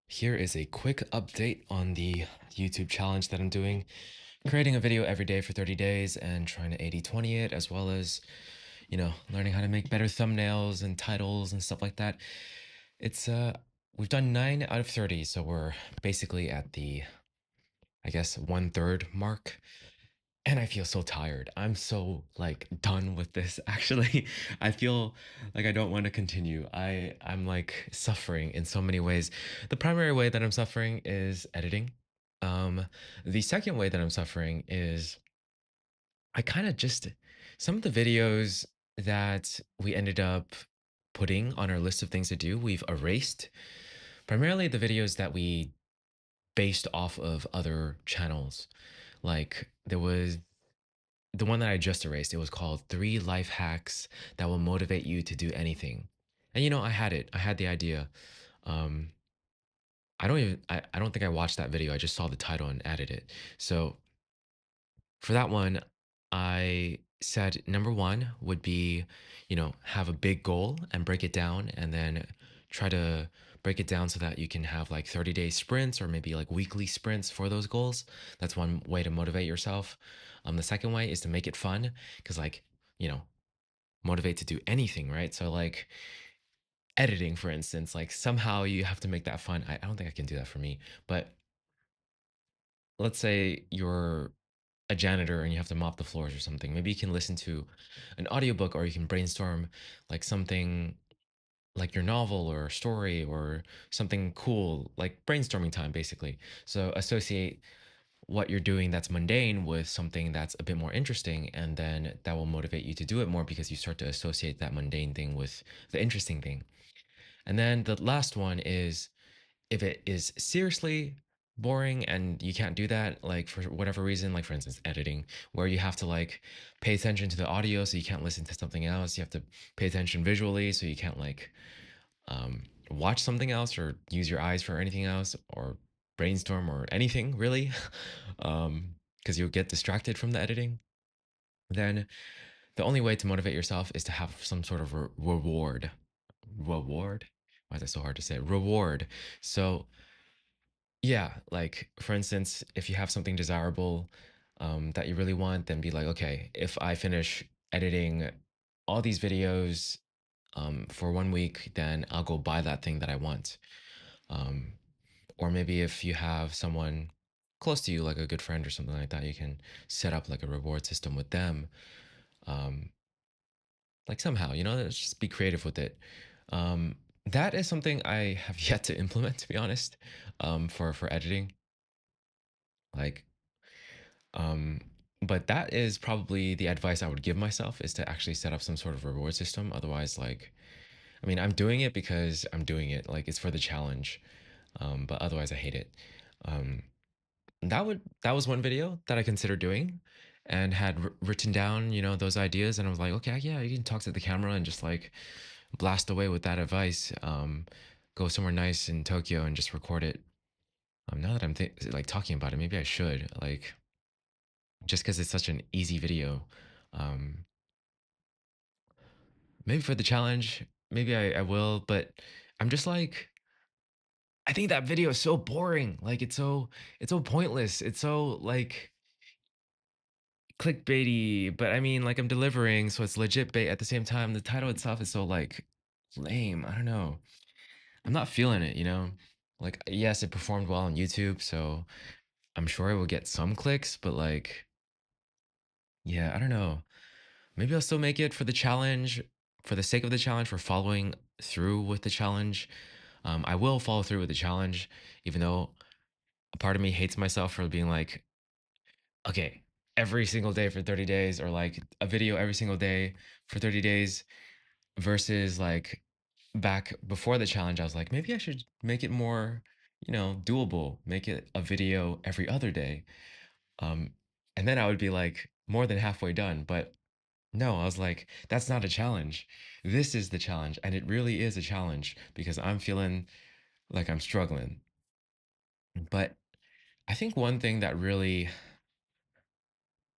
Here is a quick update on the YouTube challenge that I'm doing, creating a video every day for 30 days and trying to 80/20 it, as well as, learning how to make better thumbnails and titles and stuff like that. It's we've done 9 out of 30, so we're basically at the, I guess, 1/3 mark. And I feel so tired. I'm so like done with this actually. I feel like I don't want to continue. I'm like suffering in so many ways. The primary way that I'm suffering is editing. Um the second way that I'm suffering is I kind of just some of the videos that we ended up putting on our list of things to do, we've erased. Primarily the videos that we based off of other channels. Like there was the one that I just erased. It was called 3 Life Hacks That Will Motivate You to Do Anything. And I had it. I had the idea. Um, I don't think I watched that video. I just saw the title and added it. So for that one, I said number one would be, have a big goal and break it down and then try to break it down so that you can have like 30-day sprints or maybe like weekly sprints for those goals. That's one way to motivate yourself. The second way is to make it fun because like, you know, motivate to do anything, right? So like editing, for instance, like somehow you have to make that fun. I don't think I can do that for me, but let's say you're a janitor and you have to mop the floors or something. Maybe you can listen to an audiobook or you can brainstorm like something like your novel or story or something cool, like brainstorming time basically. So associate what you're doing that's mundane with something that's a bit more interesting, and then that will motivate you to do it more because you start to associate that mundane thing with the interesting thing. And then the last one is if it is seriously boring and you can't do that, like for whatever reason, like for instance, editing, where you have to like pay attention to the audio so you can't listen to something else. You have to pay attention visually so you can't like watch something else or use your eyes for anything else or brainstorm or anything really. Because you'll get distracted from the editing. Then the only way to motivate yourself is to have some sort of reward. Reward? Why is that so hard to say? Reward. So yeah, like for instance, if you have something desirable that you really want, then be like, okay, if I finish editing all these videos for 1 week, then I'll go buy that thing that I want. Um, or maybe if you have someone close to you, like a good friend or something like that, you can set up like a reward system with them. Um, like somehow, let's just be creative with it. That is something I have yet to implement, to be honest, for editing. Like Um, but that is probably the advice I would give myself is to actually set up some sort of reward system. Otherwise, like, I mean, I'm doing it because I'm doing it. Like, it's for the challenge. But otherwise, I hate it. Um, that was one video that I considered doing, and had written down, those ideas. And I was like, okay, yeah, you can talk to the camera and just like blast away with that advice. Go somewhere nice in Tokyo and just record it. Now that I'm like talking about it, maybe I should like just because it's such an easy video. Um, maybe for the challenge, maybe I will, but I'm just like, I think that video is so boring. Like it's so pointless. It's so like clickbaity, but I mean like I'm delivering, so it's legit bait at the same time. The title itself is so like lame. I don't know. I'm not feeling it. Like yes, it performed well on YouTube, so I'm sure it will get some clicks, but like, yeah, I don't know. Maybe I'll still make it for the challenge, for the sake of the challenge, for following through with the challenge. I will follow through with the challenge, even though a part of me hates myself for being like, okay, every single day for 30 days, or like a video every single day for 30 days, versus like back before the challenge, I was like, maybe I should make it more, doable, make it a video every other day. Um, and then I would be like more than halfway done. But no, I was like, that's not a challenge. This is the challenge. And it really is a challenge because I'm feeling like I'm struggling. But I think one thing that really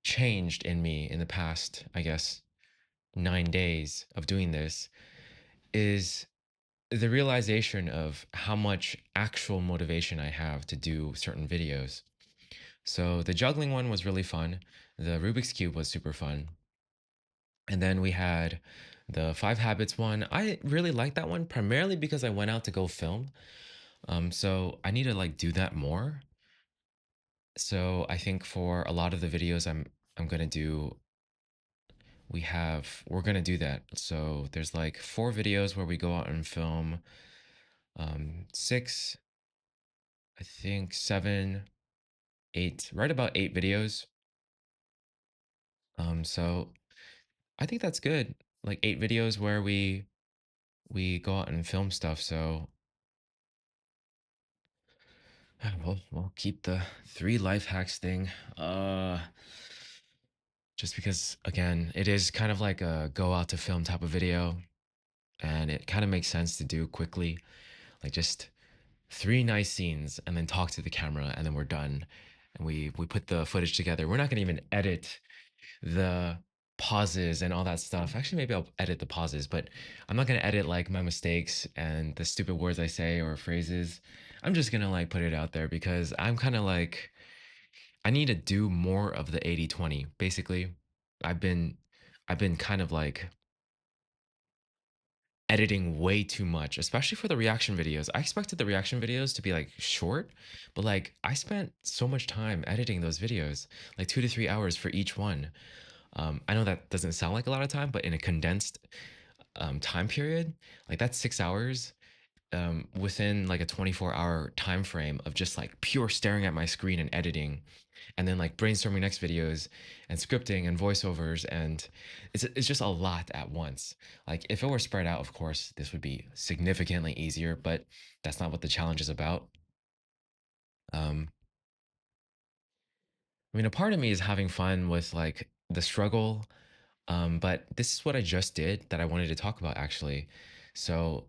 changed in me in the past, I guess, 9 days of doing this is the realization of how much actual motivation I have to do certain videos. So the juggling one was really fun. The Rubik's Cube was super fun. And then we had the Five Habits one. I really liked that one primarily because I went out to go film. So I need to like do that more. So I think for a lot of the videos I'm gonna do, we're gonna do that. So there's like 4 videos where we go out and film, six, I think 7, 8, right about 8 videos. So I think that's good. Like 8 videos where we go out and film stuff. So we'll keep the 3 life hacks thing. Just because again, it is kind of like a go out to film type of video, and it kind of makes sense to do quickly. Like just 3 nice scenes and then talk to the camera and then we're done. And we put the footage together. We're not gonna even edit the pauses and all that stuff. Actually, maybe I'll edit the pauses, but I'm not gonna edit like my mistakes and the stupid words I say or phrases. I'm just gonna like put it out there because I'm kind of like I need to do more of the 80/20. Basically, I've been I've been kind of like editing way too much, especially for the reaction videos. I expected the reaction videos to be like short, but like I spent so much time editing those videos, like 2 to 3 hours for each one. I know that doesn't sound like a lot of time, but in a condensed time period, like that's 6 hours within like a 24-hour time frame of just like pure staring at my screen and editing, and then like brainstorming next videos and scripting and voiceovers, and it's just a lot at once. Like if it were spread out, of course, this would be significantly easier, but that's not what the challenge is about. Um, I mean, a part of me is having fun with like the struggle. But this is what I just did that I wanted to talk about actually. So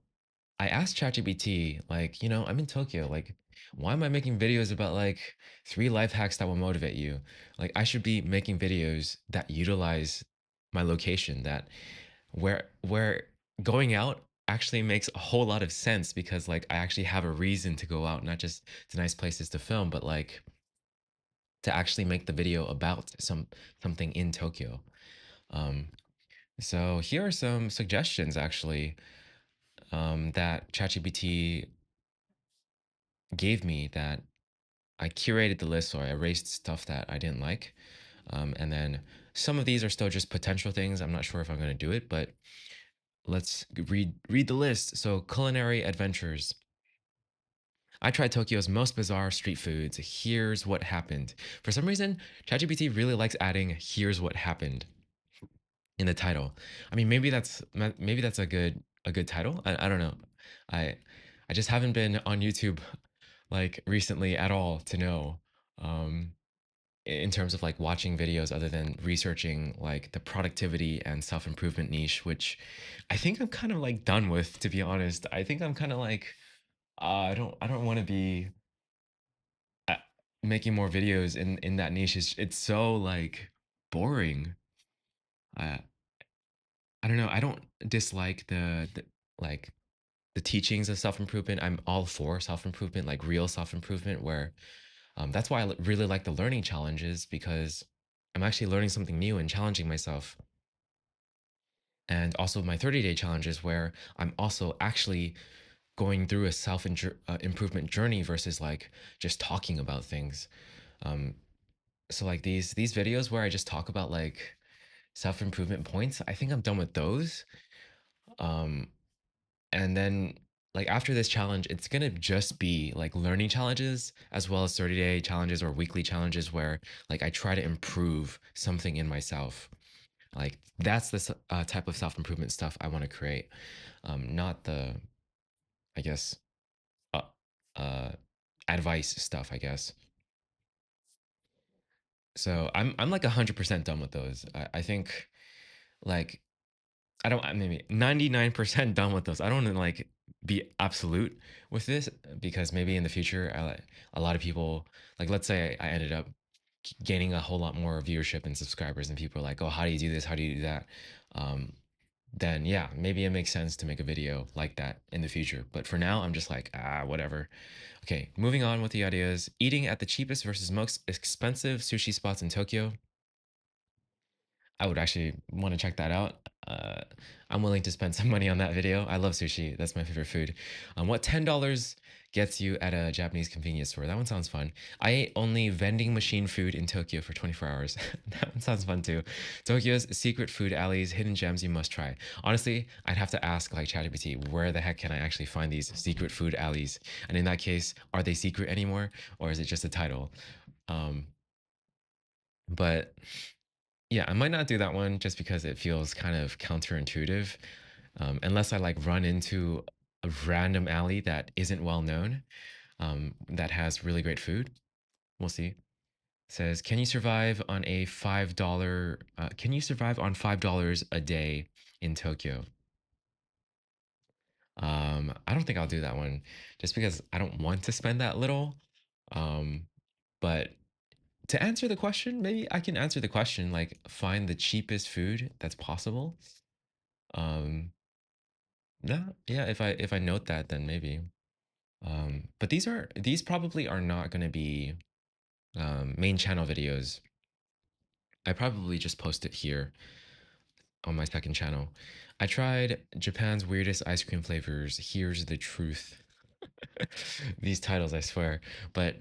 I asked ChatGPT, like, I'm in Tokyo. Like, why am I making videos about like 3 life hacks that will motivate you? Like, I should be making videos that utilize my location, that where going out actually makes a whole lot of sense because like I actually have a reason to go out, not just to nice places to film, but like to actually make the video about something in Tokyo. Um, so here are some suggestions actually that ChatGPT gave me that I curated the list, so I erased stuff that I didn't like. And then some of these are still just potential things. I'm not sure if I'm going to do it, but let's read the list. So culinary adventures. I tried Tokyo's most bizarre street foods. Here's what happened. For some reason, ChatGPT really likes adding "here's what happened" in the title. I mean, maybe that's a good title. I don't know. I I just haven't been on YouTube like recently at all to know um in terms of like watching videos other than researching like the productivity and self-improvement niche, which I think I'm kind of like done with, to be honest. I think I'm kind of like I don't want to be uh, making more videos in that niche. It's so like boring. I don't know. I don't dislike the like the teachings of self-improvement. I'm all for self-improvement, like real self-improvement, where that's why I really like the learning challenges because I'm actually learning something new and challenging myself. And also my 30-day challenges where I'm also actually going through a improvement journey versus like just talking about things. Um, so like these videos where I just talk about like self-improvement points, I think I'm done with those. Um, And then like after this challenge, it's gonna just be like learning challenges as well as 30-day challenges or weekly challenges where like I try to improve something in myself. Like that's the type of self-improvement stuff I want to create. Not the, I guess, uh, uh, advice stuff, I guess. So I'm like 100% done with those. I think like I don't maybe 99% done with those. I don't want to like be absolute with this because maybe in the future, a lot of people, like let's say I ended up gaining a whole lot more viewership and subscribers, and people are like, oh, how do you do this? How do you do that? Um, then yeah, maybe it makes sense to make a video like that in the future. But for now, I'm just like, whatever. Okay, moving on with the ideas. Eating at the cheapest versus most expensive sushi spots in Tokyo. I would actually want to check that out. Uh, I'm willing to spend some money on that video. I love sushi. That's my favorite food. What $10 gets you at a Japanese convenience store? That one sounds fun. I ate only vending machine food in Tokyo for 24 hours. That one sounds fun too. Tokyo's secret food alleys, hidden gems you must try. Honestly, I'd have to ask like ChatGPT, where the heck can I actually find these secret food alleys? And in that case, are they secret anymore, or is it just a title? Um, but yeah, I might not do that one just because it feels kind of counterintuitive. Unless I like run into a random alley that isn't well known, that has really great food. We'll see. Says, can you survive on a $5? Can you survive on $5 a day in Tokyo? I don't think I'll do that one, just because I don't want to spend that little. Um, but to answer the question, maybe I can answer the question like find the cheapest food that's possible. Um, no, yeah, if I note that, then maybe. But these probably are not going to be main channel videos. I probably just post it here on my second channel. I tried Japan's weirdest ice cream flavors. Here's the truth. These titles, I swear. But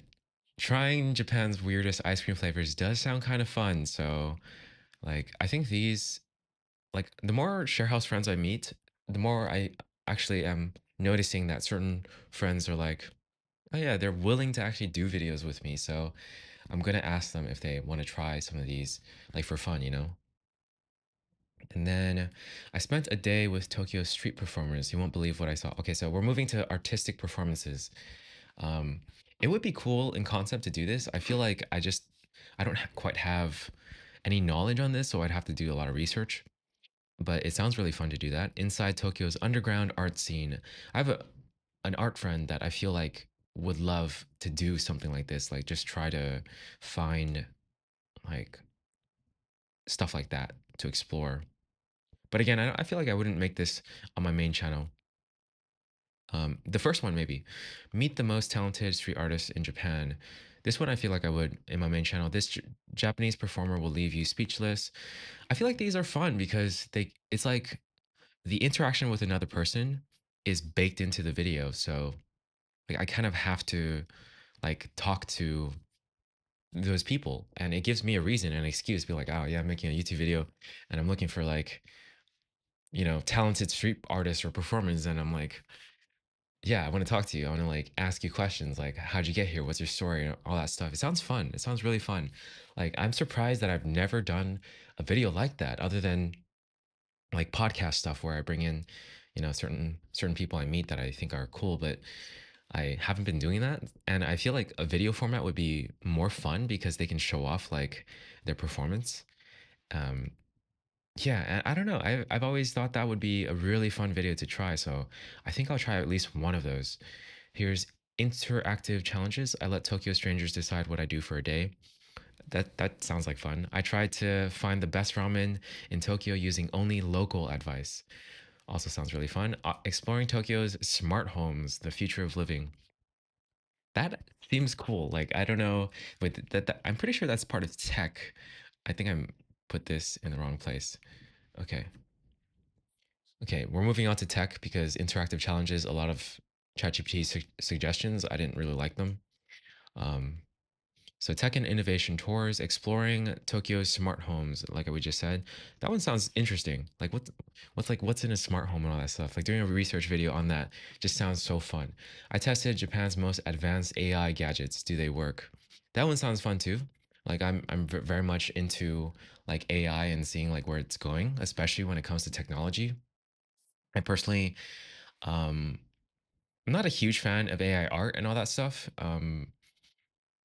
trying Japan's weirdest ice cream flavors does sound kind of fun. So, like, I think these, like, the more sharehouse friends I meet, the more I actually am noticing that certain friends are like, oh yeah, they're willing to actually do videos with me. So I'm gonna ask them if they want to try some of these, like for fun, you know? And then I spent a day with Tokyo street performers. You won't believe what I saw. Okay, so we're moving to artistic performances. Um, it would be cool in concept to do this. I feel like I don't quite have any knowledge on this, so I'd have to do a lot of research. But it sounds really fun to do that inside Tokyo's underground art scene. I have an art friend that I feel like would love to do something like this, like just try to find like stuff like that to explore. But again, I feel like I wouldn't make this on my main channel. The first one, maybe meet the most talented street artists in Japan. This one, I feel like I would in my main channel. This Japanese performer will leave you speechless. I feel like these are fun because it's like the interaction with another person is baked into the video. So like I kind of have to like talk to those people and it gives me a reason and an excuse to be like, oh yeah, I'm making a YouTube video and I'm looking for like, talented street artists or performers. And I'm like, yeah, I want to talk to you. I want to like ask you questions like, how'd you get here? What's your story? And all that stuff. It sounds fun. It sounds really fun. Like I'm surprised that I've never done a video like that other than like podcast stuff where I bring in, certain people I meet that I think are cool, but I haven't been doing that. And I feel like a video format would be more fun because they can show off like their performance. Um, yeah, and I don't know. I've always thought that would be a really fun video to try. So I think I'll try at least one of those. Here's interactive challenges. I let Tokyo strangers decide what I do for a day. That sounds like fun. I tried to find the best ramen in Tokyo using only local advice. Also sounds really fun. Exploring Tokyo's smart homes, the future of living. That seems cool. Like I don't know, but I'm pretty sure that's part of tech. I think I'm put this in the wrong place. Okay. Okay, we're moving on to tech because interactive challenges, a lot of ChatGPT suggestions, I didn't really like them. Um, So tech and innovation tours, exploring Tokyo's smart homes, like we just said. That one sounds interesting. Like what's in a smart home and all that stuff. Like doing a research video on that just sounds so fun. I tested Japan's most advanced AI gadgets. Do they work? That one sounds fun too. Like I'm very much into like AI and seeing like where it's going, especially when it comes to technology. I personally um I'm not a huge fan of AI art and all that stuff.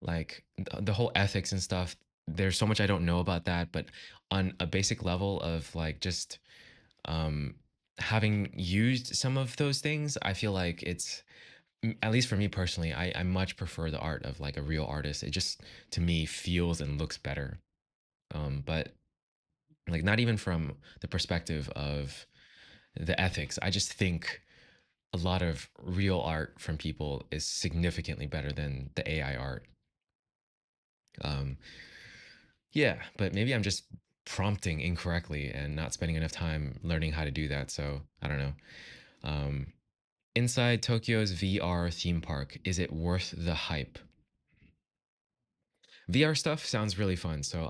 Like the whole ethics and stuff, there's so much I don't know about that, but on a basic level of like just um having used some of those things, I feel like at least for me personally, I much prefer the art of like a real artist. It just to me feels and looks better. But like not even from the perspective of the ethics. I just think a lot of real art from people is significantly better than the AI art. Um, yeah, but maybe I'm just prompting incorrectly and not spending enough time learning how to do that. So I don't know. Um, Inside Tokyo's VR theme park, is it worth the hype? VR stuff sounds really fun. So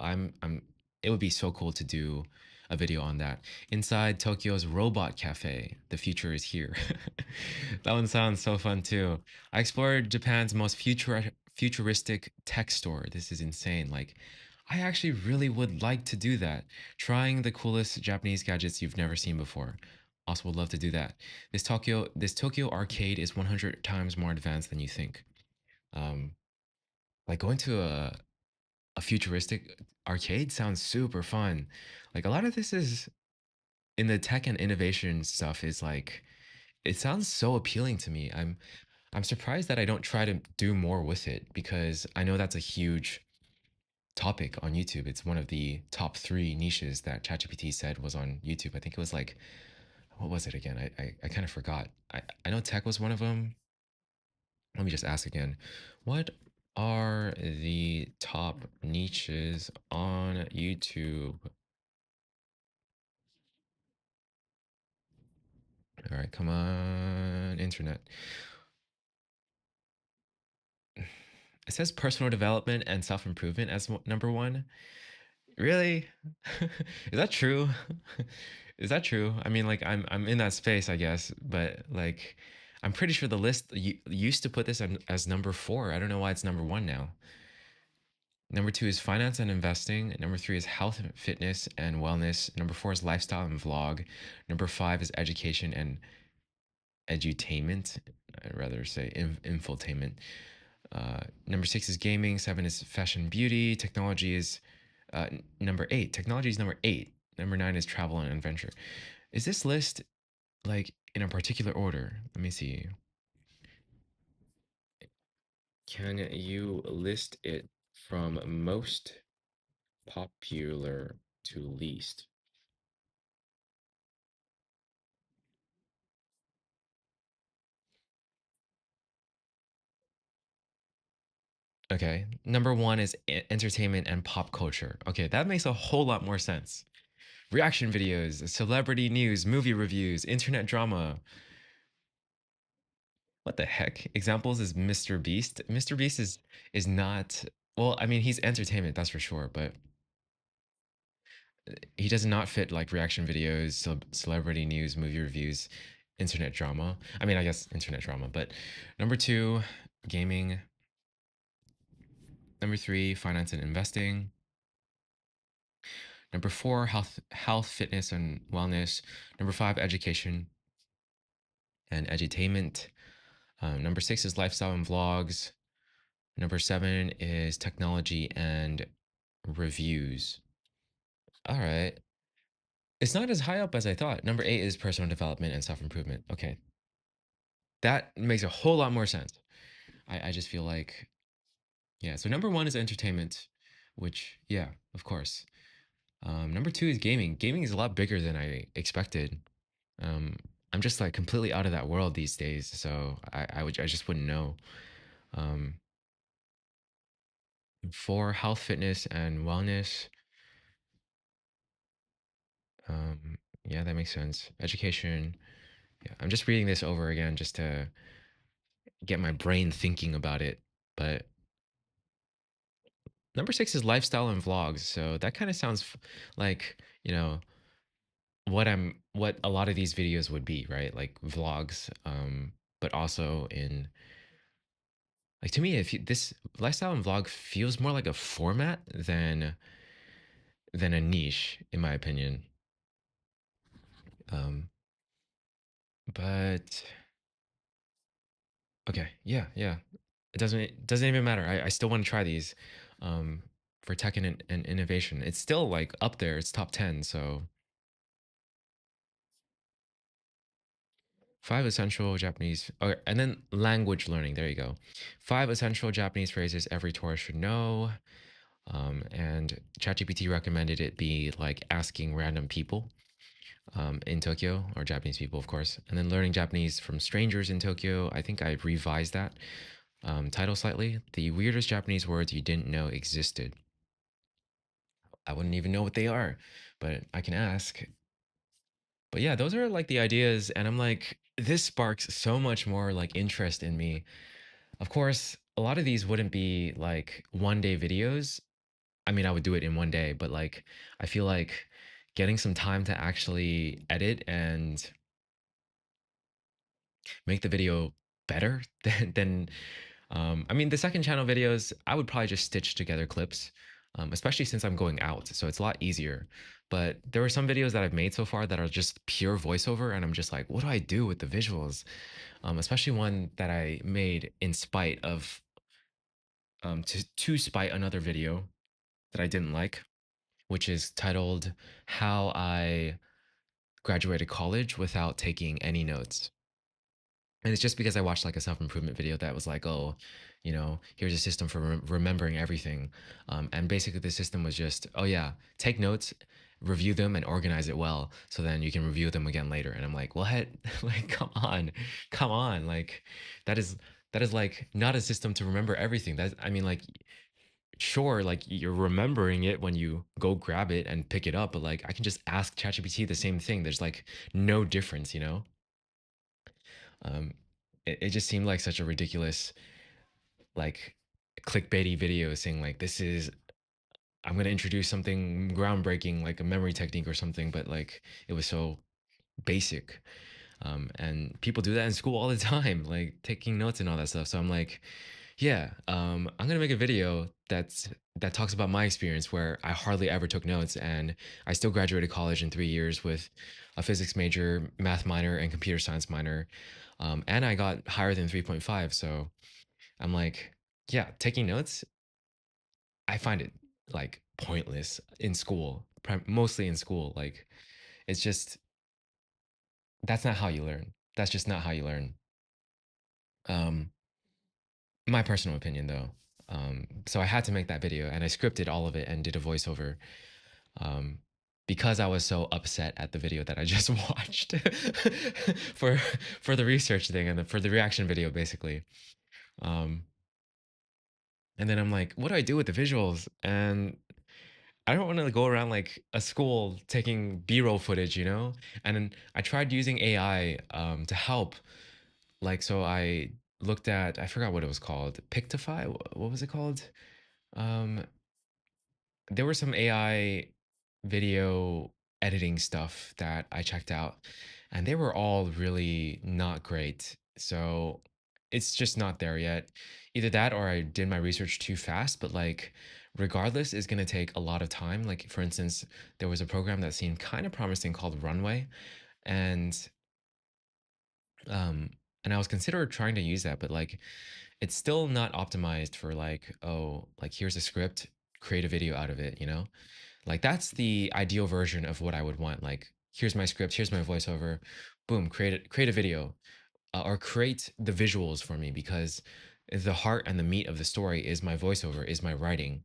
it would be so cool to do a video on that. Inside Tokyo's robot cafe, the future is here. That one sounds so fun too. I explored Japan's most futuristic tech store. This is insane. Like I actually really would like to do that. Trying the coolest Japanese gadgets you've never seen before. Also would love to do that. This Tokyo arcade is 100 times more advanced than you think. Um, like going to a futuristic arcade sounds super fun. Like a lot of this is in the tech and innovation stuff is like it sounds so appealing to me. I'm surprised that I don't try to do more with it because I know that's a huge topic on YouTube. It's one of the top 3 niches that ChatGPT said was on YouTube. I think it was like what was it again? I kind of forgot. I know tech was one of them. Let me just ask again. What are the top niches on YouTube? All right, come on, internet. It says personal development and self improvement as number one. Really? Is that true? Is that true? I mean, like I'm in that space, I guess, but like I'm pretty sure the list used to put this as number 4. I don't know why it's number 1 now. Number 2 is finance and investing. Number 3 is health and fitness and wellness. Number 4 is lifestyle and vlog. Number 5 is education and edutainment. I'd rather say infotainment. Number 6 is gaming. 7 is fashion and beauty. Technology is number 8. Technology is number 8. Number 9 is travel and adventure. Is this list like in a particular order? Let me see. Can you list it from most popular to least? Okay. Number 1 is entertainment and pop culture. Okay, that makes a whole lot more sense. Reaction videos, celebrity news, movie reviews, internet drama. What the heck? Examples is Mr. Beast. Mr. Beast is not well, I mean, he's entertainment, that's for sure, but he does not fit like reaction videos, celebrity news, movie reviews, internet drama. I mean, I guess internet drama, but number 2, gaming. Number 3, finance and investing. Number 4, health, fitness and wellness. Number 5, education and edutainment. Number 6 is lifestyle and vlogs. Number 7 is technology and reviews. All right. It's not as high up as I thought. Number 8 is personal development and self improvement. Okay. That makes a whole lot more sense. I just feel like, yeah. So number 1 is entertainment, which, yeah, of course. Number 2 is gaming. Gaming is a lot bigger than I expected. Um, I'm just like completely out of that world these days. So I just wouldn't know. Um, for health, fitness, and wellness, yeah, that makes sense. Education. Yeah, I'm just reading this over again just to get my brain thinking about it. But number 6 is lifestyle and vlogs. So that kind of sounds like, you know, what a lot of these videos would be, right? Like vlogs. But also in like to me, if you, this lifestyle and vlog feels more like a format than a niche, in my opinion. Um, but okay, yeah, yeah. It doesn't even matter. I still want to try these um, for tech and innovation. It's still like up there. It's top 10. So 5 essential Japanese. Okay, and then language learning. There you go. 5 essential Japanese phrases every tourist should know. And ChatGPT recommended it be like asking random people. in Tokyo, or Japanese people, of course, and then learning Japanese from strangers in Tokyo. I think I revised that title slightly. The weirdest Japanese words you didn't know existed. I wouldn't even know what they are, but I can ask. But yeah, those are like the ideas, and I'm like, this sparks so much more like interest in me. Of course, a lot of these wouldn't be like 1 day videos. I mean, I would do it in 1 day, but like, I feel like getting some time to actually edit and make the video better than I mean, the second channel videos, I would probably just stitch together clips, especially since I'm going out, so it's a lot easier. But there were some videos that I've made so far that are just pure voiceover, and I'm just like, what do I do with the visuals? Especially one that I made in spite of to spite another video that I didn't like, which is titled "How I Graduated College Without Taking Any Notes." And it's just because I watched like a self improvement video that was like, oh, here's a system for remembering everything. And basically, the system was just, oh, yeah, take notes, review them, and organize it well. So then you can review them again later. And I'm like, what? Like, come on, come on. Like, that is. That is like not a system to remember everything. That's, I mean, like, sure, like you're remembering it when you go grab it and pick it up, but like I can just ask ChatGPT the same thing. There's like no difference, you know? Um, it just seemed like such a ridiculous, like clickbaity video saying like this is I'm gonna introduce something groundbreaking like a memory technique or something, but like it was so basic. And people do that in school all the time, like taking notes and all that stuff. So I'm like, yeah, I'm gonna make a video that talks about my experience where I hardly ever took notes, and I still graduated college in 3 years with a physics major, math minor, and computer science minor, and I got higher than 3.5. So I'm like, yeah, taking notes, I find it like pointless in school, mostly in school. Like, it's just that's not how you learn. That's just not how you learn. Um, my personal opinion, though. So I had to make that video, and I scripted all of it and did a voiceover, um, because I was so upset at the video that I just watched for for the research thing and for the reaction video, basically. Um, and then I'm like, what do I do with the visuals? And I don't want to go around like a school taking B-roll footage, you know? And then I tried using AI to help. Like, so I looked at, I forgot what it was called, Pictify. What was it called? Um, there were some AI video editing stuff that I checked out, and they were all really not great. So it's just not there yet. Either that or I did my research too fast, but like, regardless, is going to take a lot of time. Like, for instance, there was a program that seemed kind of promising called Runway, and um, and I was considering trying to use that, but like, it's still not optimized for like, oh, like here's a script, create a video out of it, you know? Like that's the ideal version of what I would want. Like, here's my script, here's my voiceover, boom, create a video, or create the visuals for me, because the heart and the meat of the story is my voiceover, is my writing,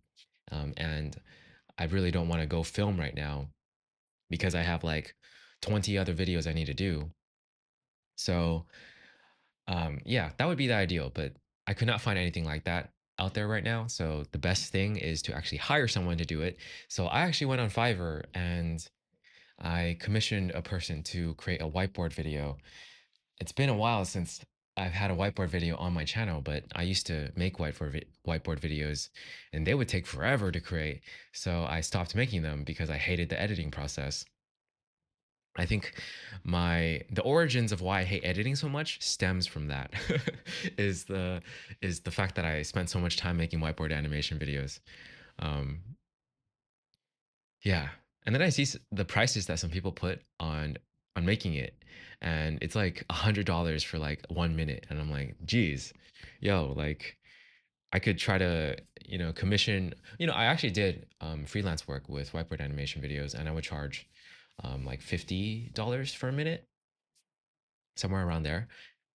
and I really don't want to go film right now because I have like 20 other videos I need to do. So yeah, that would be the ideal, but I could not find anything like that out there right now. So the best thing is to actually hire someone to do it. So I actually went on Fiverr and I commissioned a person to create a whiteboard video. It's been a while since I've had a whiteboard video on my channel, but I used to make whiteboard videos and they would take forever to create. So I stopped making them because I hated the editing process. I think the origins of why I hate editing so much stems from that. is the is the fact that I spent so much time making whiteboard animation videos. Um, yeah, and then I see the prices that some people put on making it, and it's like $100 for like 1 minute, and I'm like, geez, yo, like I could try to commission. I actually did freelance work with whiteboard animation videos, and I would charge like $50 for a minute, somewhere around there.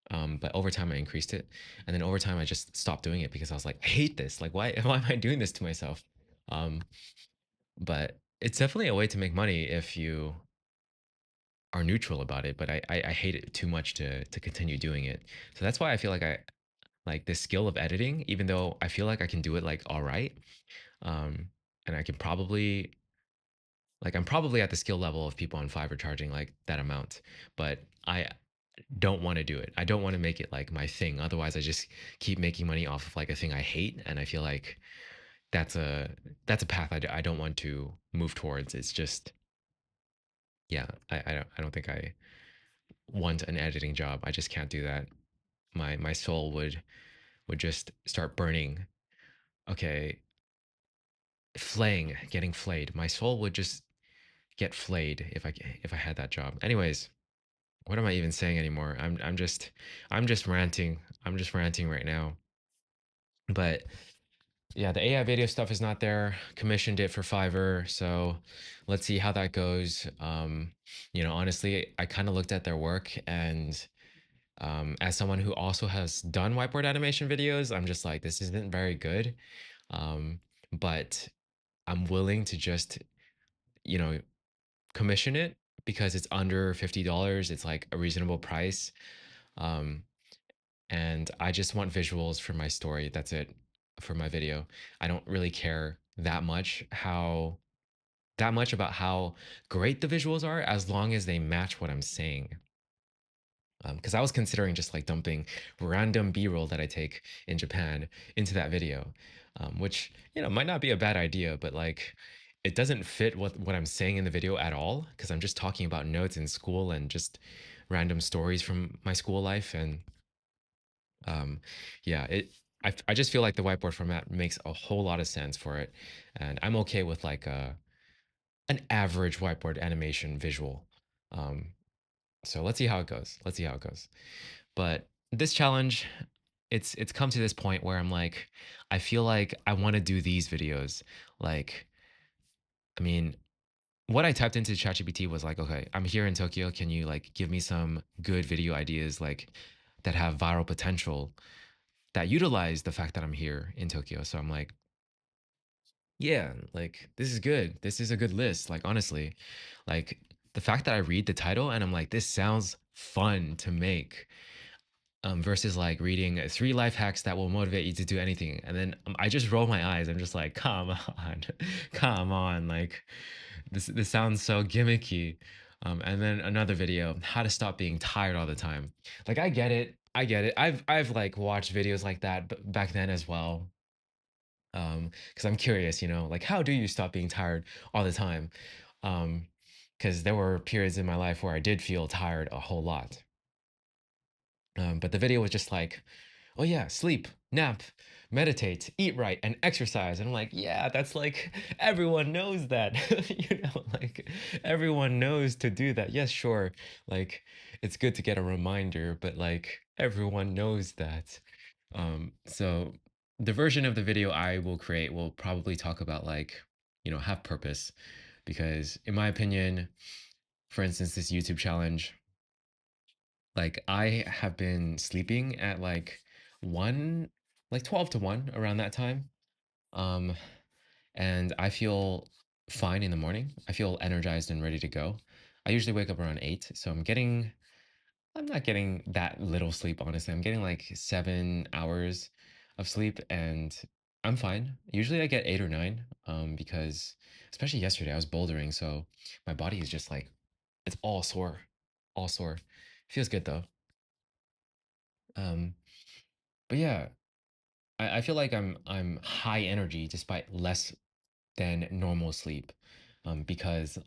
But over time, I increased it, and then over time, I just stopped doing it because I was like, I hate this. Like, why? Why am I doing this to myself? Um, but it's definitely a way to make money if you are neutral about it, but I hate it too much to continue doing it. So that's why I feel like I like the skill of editing, even though I feel like I can do it like all right. Um, and I can probably like I'm probably at the skill level of people on Fiverr charging like that amount, but I don't want to do it. I don't want to make it like my thing. Otherwise, I just keep making money off of like a thing I hate, and I feel like that's a that's a path I don't want to move towards. It's just yeah, I don't think I want an editing job. I just can't do that. My soul would just start burning. Okay, flaying, getting flayed. My soul would just get flayed if I had that job. Anyways, what am I even saying anymore? I'm just ranting. I'm just ranting right now. But yeah, the AI video stuff is not there. Commissioned it for Fiverr, so let's see how that goes. Honestly, I kind of looked at their work, and as someone who also has done whiteboard animation videos, I'm just like, this isn't very good. Um, but I'm willing to just, you know, commission it because it's under $50. It's like a reasonable price. Um, and I just want visuals for my story. That's it for my video. I don't really care that much about how great the visuals are as long as they match what I'm saying. Because I was considering just like dumping random B-roll that I take in Japan into that video, which might not be a bad idea, but like it doesn't fit what I'm saying in the video at all because I'm just talking about notes in school and just random stories from my school life and um, yeah, I just feel like the whiteboard format makes a whole lot of sense for it, and I'm okay with like an average whiteboard animation visual. Um, so let's see how it goes. Let's see how it goes. But this challenge, it's come to this point where I'm like, I feel like I want to do these videos. Like, I mean, what I typed into ChatGPT was like, okay, I'm here in Tokyo. Can you like give me some good video ideas like that have viral potential that utilize the fact that I'm here in Tokyo? So I'm like, yeah, like this is good. This is a good list. Like honestly, like the fact that I read the title and I'm like, this sounds fun to make. Versus like reading three life hacks that will motivate you to do anything. And then I just roll my eyes. I'm just like, come on, come on. Like this sounds so gimmicky. And then another video, how to stop being tired all the time. Like I get it. I get it. I've like watched videos like that back then as well. Because I'm curious, like how do you stop being tired all the time? Because there were periods in my life where I did feel tired a whole lot. But the video was just like, oh yeah, sleep, nap, meditate, eat right, and exercise. And I'm like, yeah, that's like everyone knows that. Like everyone knows to do that. Yes, sure. Like it's good to get a reminder, but like everyone knows that. So the version of the video I will create will probably talk about like, have purpose. Because in my opinion, for instance, this YouTube challenge, like I have been sleeping at like 1, like 12 to 1 around that time. Um, and I feel fine in the morning. I feel energized and ready to go. I usually wake up around 8, so I'm not getting that little sleep, honestly. I'm getting like 7 hours of sleep and I'm fine. Usually I get 8 or 9, because especially yesterday I was bouldering, so my body is just like it's all sore, all sore. Feels good though. Um, But yeah, I feel like I'm high energy despite less than normal sleep. Because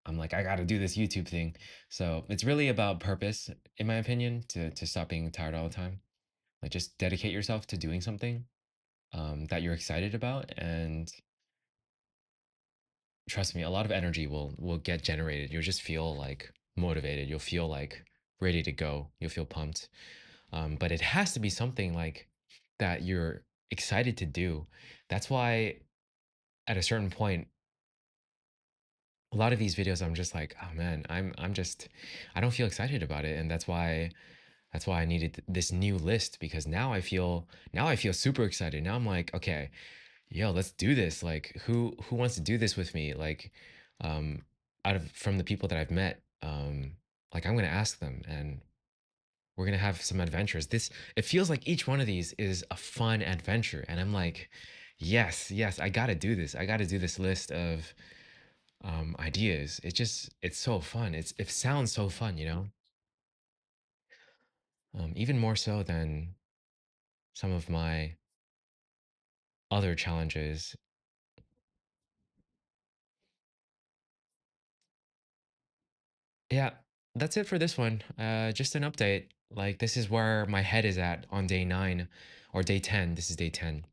I'm like, I gotta do this YouTube thing. So it's really about purpose, in my opinion, to stop being tired all the time. Like just dedicate yourself to doing something that you're excited about, and trust me, a lot of energy will get generated. You'll just feel like motivated. You'll feel like ready to go. You'll feel pumped. But it has to be something like that you're excited to do. That's why at a certain point, a lot of these videos, I'm just like, oh man, I'm just, I don't feel excited about it, and that's why I needed this new list because now I feel super excited. Now I'm like, okay, yo, let's do this. Like, who wants to do this with me? Like, um, out of from the people that I've met. like I'm gonna ask them and we're gonna have some adventures. This it feels like each one of these is a fun adventure, and I'm like, yes, yes, I gotta do this. I gotta do this list of ideas. It's so fun. It sounds so fun, you know. Even more so than some of my other challenges. Yeah, that's it for this one. Just an update. Like this is where my head is at on day 9 or day 10. This is day 10.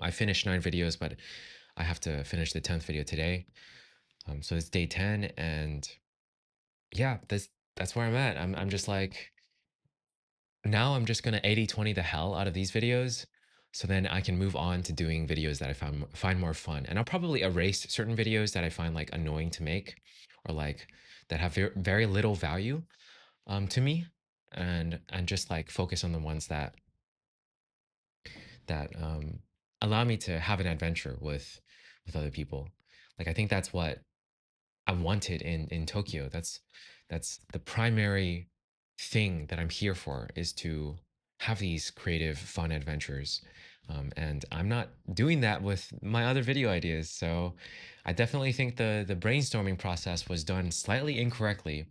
I finished 9 videos, but I have to finish the 10th video today. So it's day 10, and yeah, that's where I'm at. I'm just like, now I'm just gonna 80/20 the hell out of these videos, so then I can move on to doing videos that I find more fun. And I'll probably erase certain videos that I find like annoying to make, or like that have very little value to me, and just like focus on the ones that allow me to have an adventure with other people. Like I think that's what I wanted in Tokyo. That's the primary thing that I'm here for, is to have these creative, fun adventures. And I'm not doing that with my other video ideas. So I definitely think the brainstorming process was done slightly incorrectly.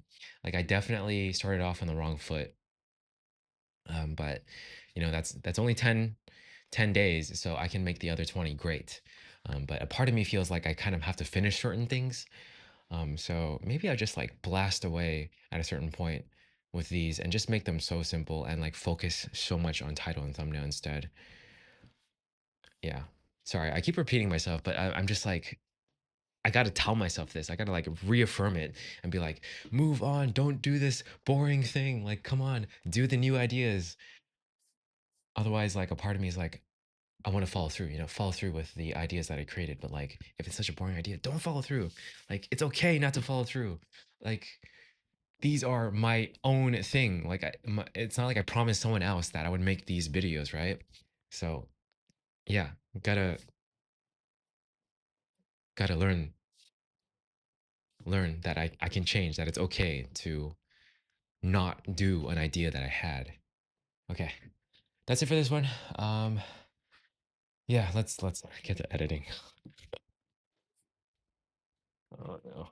Like I definitely started off on the wrong foot. But you know, that's only 10 days, so I can make the other 20 great. But a part of me feels like I kind of have to finish certain things, so maybe I just like blast away at a certain point with these and just make them so simple and like focus so much on title and thumbnail instead. Yeah. Sorry, I keep repeating myself, but I'm just like, I gotta tell myself this. I gotta like reaffirm it and be like, move on, don't do this boring thing. Like, come on, do the new ideas. Otherwise, like a part of me is like, I want to follow through, follow through with the ideas that I created. But like, if it's such a boring idea, don't follow through. Like, it's okay not to follow through. Like, these are my own thing. Like it's not like I promised someone else that I would make these videos, right? So yeah, gotta gotta learn that I can change, that it's okay to not do an idea that I had. Okay, that's it for this one. Um, yeah, let's get to editing. Oh no.